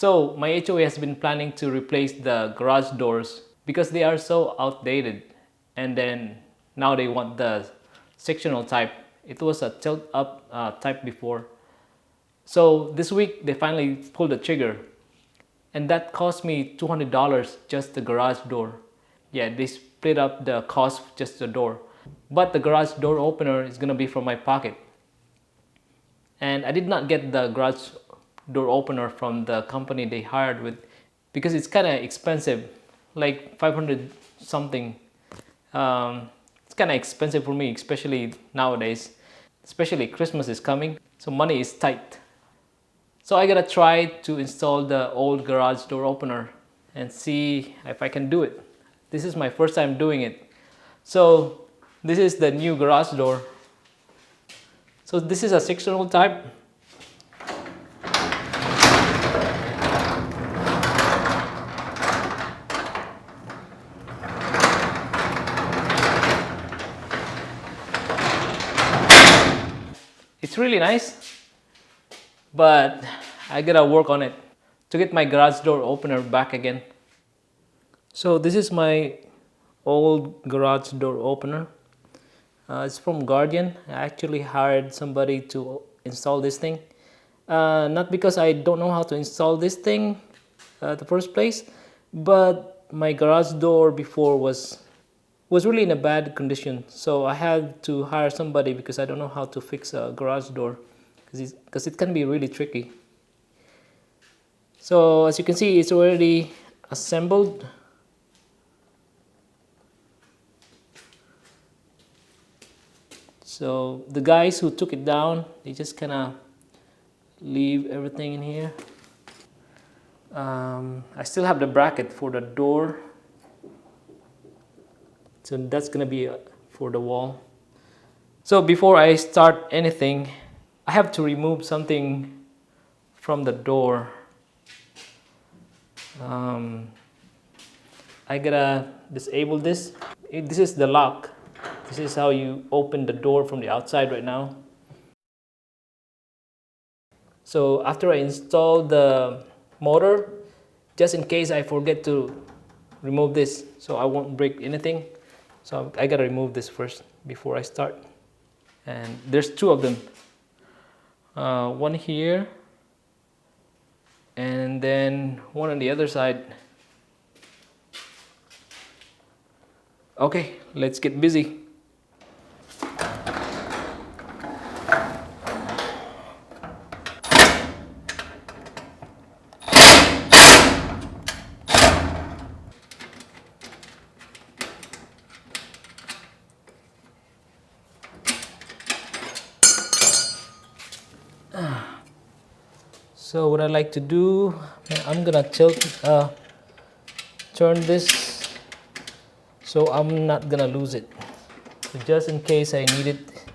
So my HOA has been planning to replace the garage doors because they are so outdated, and then now they want the sectional type. It was a tilt up type before. So this week they finally pulled the trigger, and that cost me $200 just the garage door. Yeah, they split up the cost just the door, but the garage door opener is gonna be from my pocket. And I did not get the garage door opener from the company they hired with because it's kind of expensive, like 500 something. It's kind of expensive for me, especially nowadays. Especially Christmas is coming, so money is tight. So I gotta try to install the old garage door opener and see if I can do it. This is my first time doing it. So this is the new garage door. So this is a sectional type. It's really nice, but I gotta work on it to get my garage door opener back again. So this is my old garage door opener. It's from Guardian. I actually hired somebody to install this thing. Not because I don't know how to install this thing the first place, but my garage door before was really in a bad condition. So I had to hire somebody because I don't know how to fix a garage door because it can be really tricky. So as you can see, it's already assembled. So the guys who took it down, they just kind of leave everything in here. I still have the bracket for the door, so that's gonna be for the wall. So before I start anything, I have to remove something from the door. I gotta disable this. This is the lock. This is how you open the door from the outside right now. So after I install the motor, just in case I forget to remove this so I won't break anything, so I gotta remove this first before I start. And there's two of them, one here and then one on the other side. Okay, let's get busy. So what I like to do, I'm gonna turn this so I'm not gonna lose it. So just in case I need it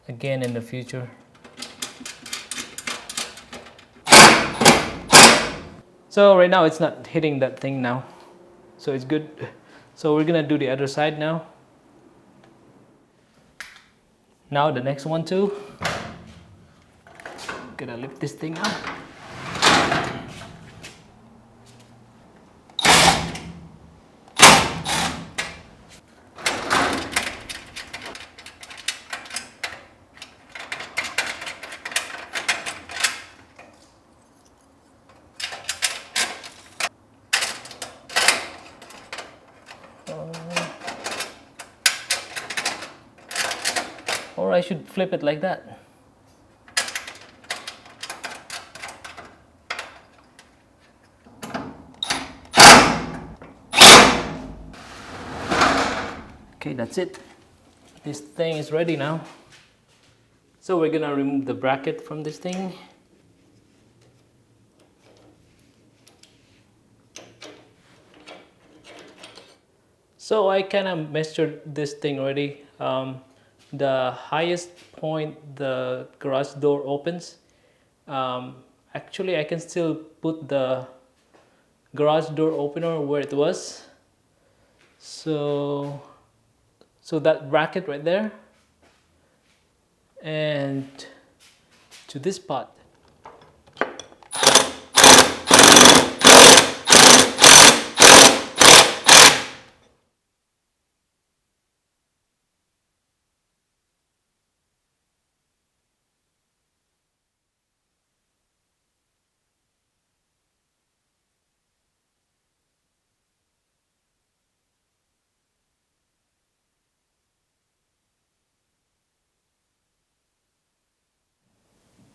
again in the future. So right now it's not hitting that thing now, so it's good. So we're gonna do the other side now. Now the next one too. Gonna lift this thing up. Or I should flip it like that. Okay, that's it. This thing is ready now. So we're gonna remove the bracket from this thing. So I kind of measured this thing already. The highest point the garage door opens, actually I can still put the garage door opener where it was. So that bracket right there and to this spot.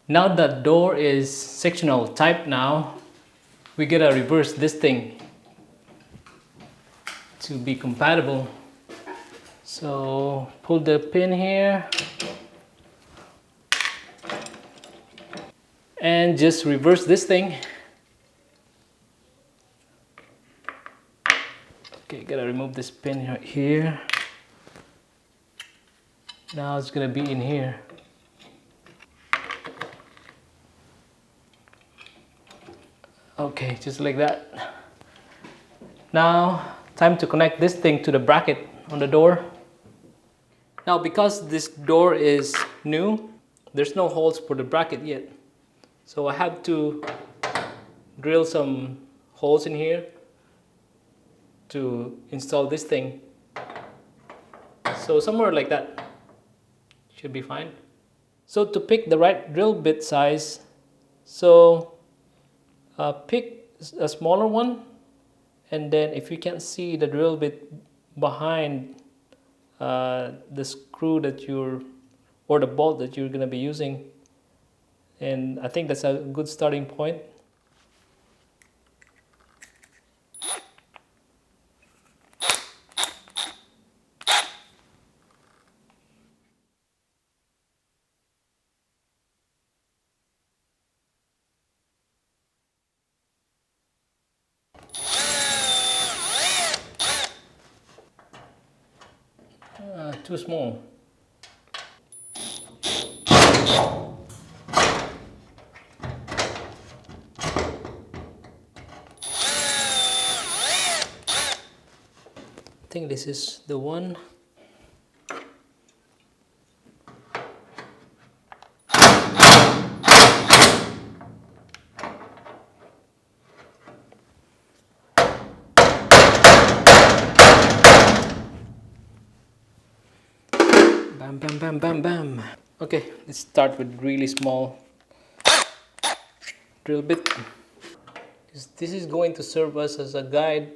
Now the door is sectional type now. We gotta reverse this thing to be compatible. So pull the pin here and just reverse this thing. Okay, gotta remove this pin right here. Now it's gonna be in here. Okay, just like that. Now, time to connect this thing to the bracket on the door. Now, because this door is new, there's no holes for the bracket yet. So I have to drill some holes in here to install this thing. So somewhere like that should be fine. So to pick the right drill bit size, pick a smaller one, and then if you can see the drill bit behind the screw that or the bolt that you're going to be using, and I think that's a good starting point. Too small. I think this is the one. Bam, bam, bam, bam, bam. Okay, let's start with really small drill bit. This is going to serve us as a guide.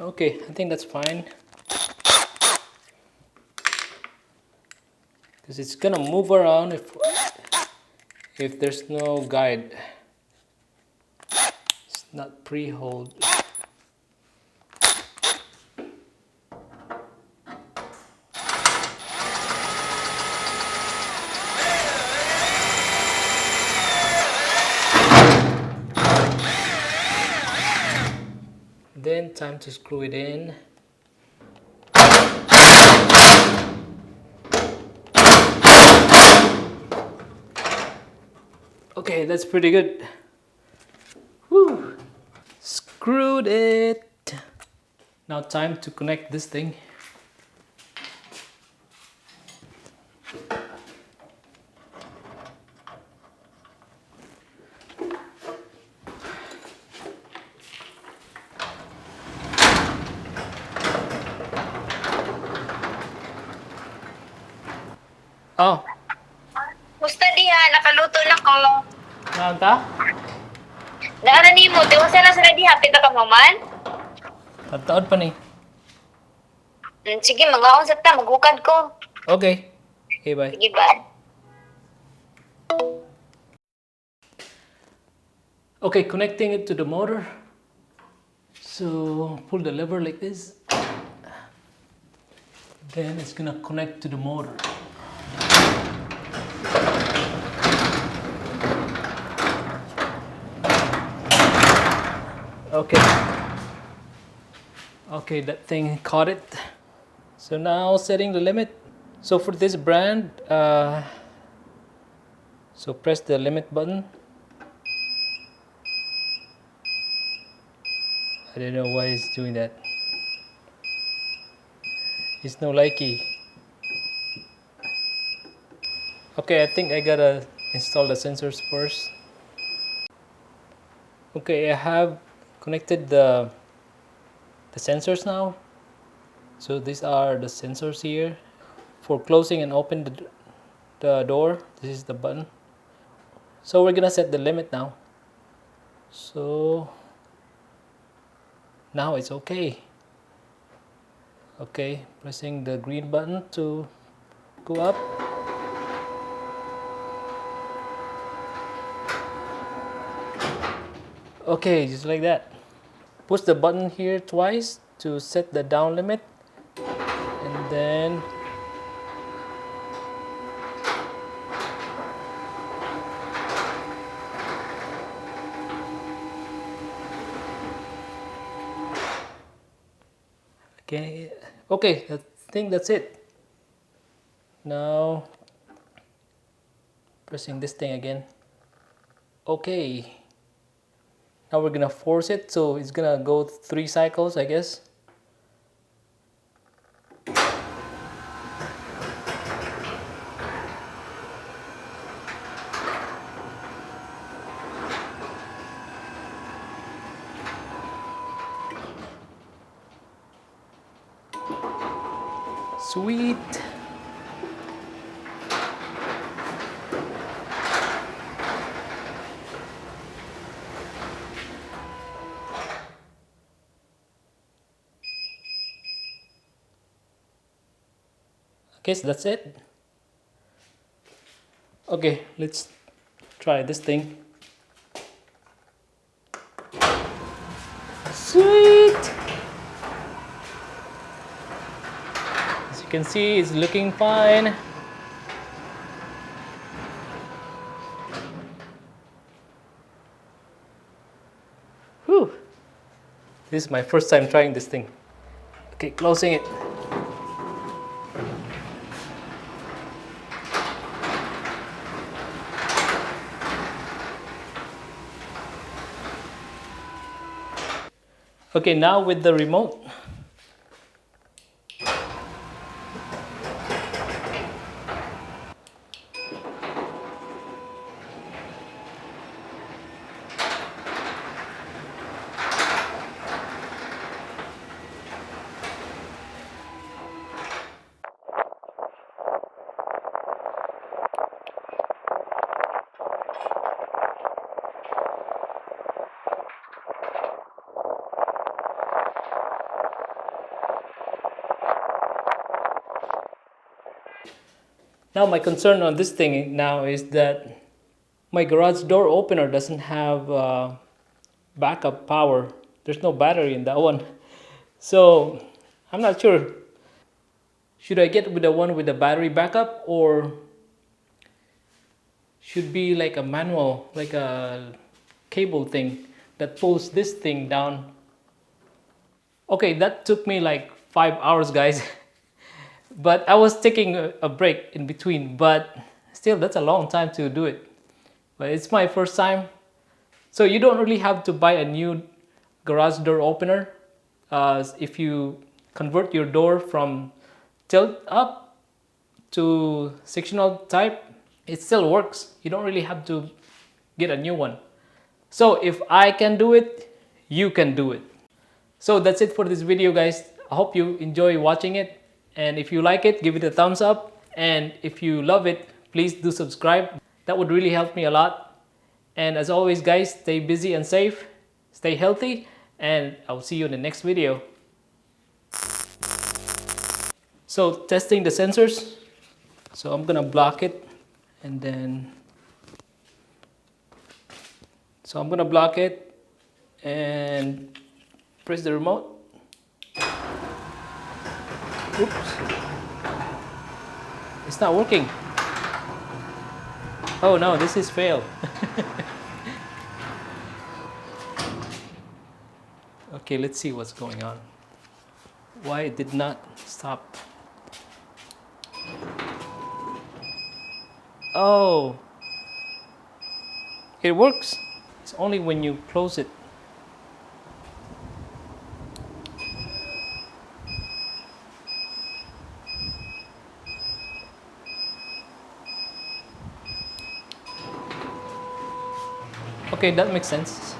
Okay, I think that's fine. Because it's gonna move around if there's no guide. It's not pre-hold. Then time to screw it in. Okay, that's pretty good. Woo! Screwed it. Now time to connect this thing. Oh, Musta diha, nakaluto na ko. naon ta? Naara ni mo, tiwasa na sila diha, pita ka mo man. Taod pa ni. Sige, mga sa ta, maghukad ko. Okay. Okay, bye. Sige ba? Okay, connecting it to the motor. So pull the lever like this. Then it's gonna connect to the motor. Okay. Okay, that thing caught it. So now setting the limit. So for this brand, so press the limit button. I don't know why it's doing that. It's no likey. Okay, I think I gotta install the sensors first. Okay, I have connected the sensors now. So these are the sensors here. For closing and open the door, this is the button. So we're gonna set the limit now. So now it's okay. Okay, pressing the green button to go up. Okay, just like that. Push the button here twice to set the down limit, and then okay, I think that's it. Now pressing this thing again. Okay, now we're gonna force it, so it's gonna go 3 cycles, I guess. Sweet. Okay, so that's it. Okay, let's try this thing. Sweet! As you can see, it's looking fine. Whew! This is my first time trying this thing. Okay, closing it. Okay, now with the remote. Now my concern on this thing now is that my garage door opener doesn't have backup power. There's no battery in that one. So I'm not sure. Should I get with the one with the battery backup, or should be like a manual, like a cable thing that pulls this thing down? Okay, that took me like 5 hours, guys. But I was taking a break in between, but still that's a long time to do it. But it's my first time. So you don't really have to buy a new garage door opener. If you convert your door from tilt up to sectional type, it still works. You don't really have to get a new one. So if I can do it, you can do it. So that's it for this video, guys. I hope you enjoy watching it, and if you like it, give it a thumbs up, and if you love it, please do subscribe. That would really help me a lot. And as always, guys, stay busy and safe, stay healthy, and I'll see you in the next video. So testing the sensors. So I'm gonna block it, and then I'm gonna block it and press the remote. Oops, it's not working. Oh no, this is failed. Okay, let's see what's going on. Why it did not stop? Oh, it works. It's only when you close it. Okay, that makes sense.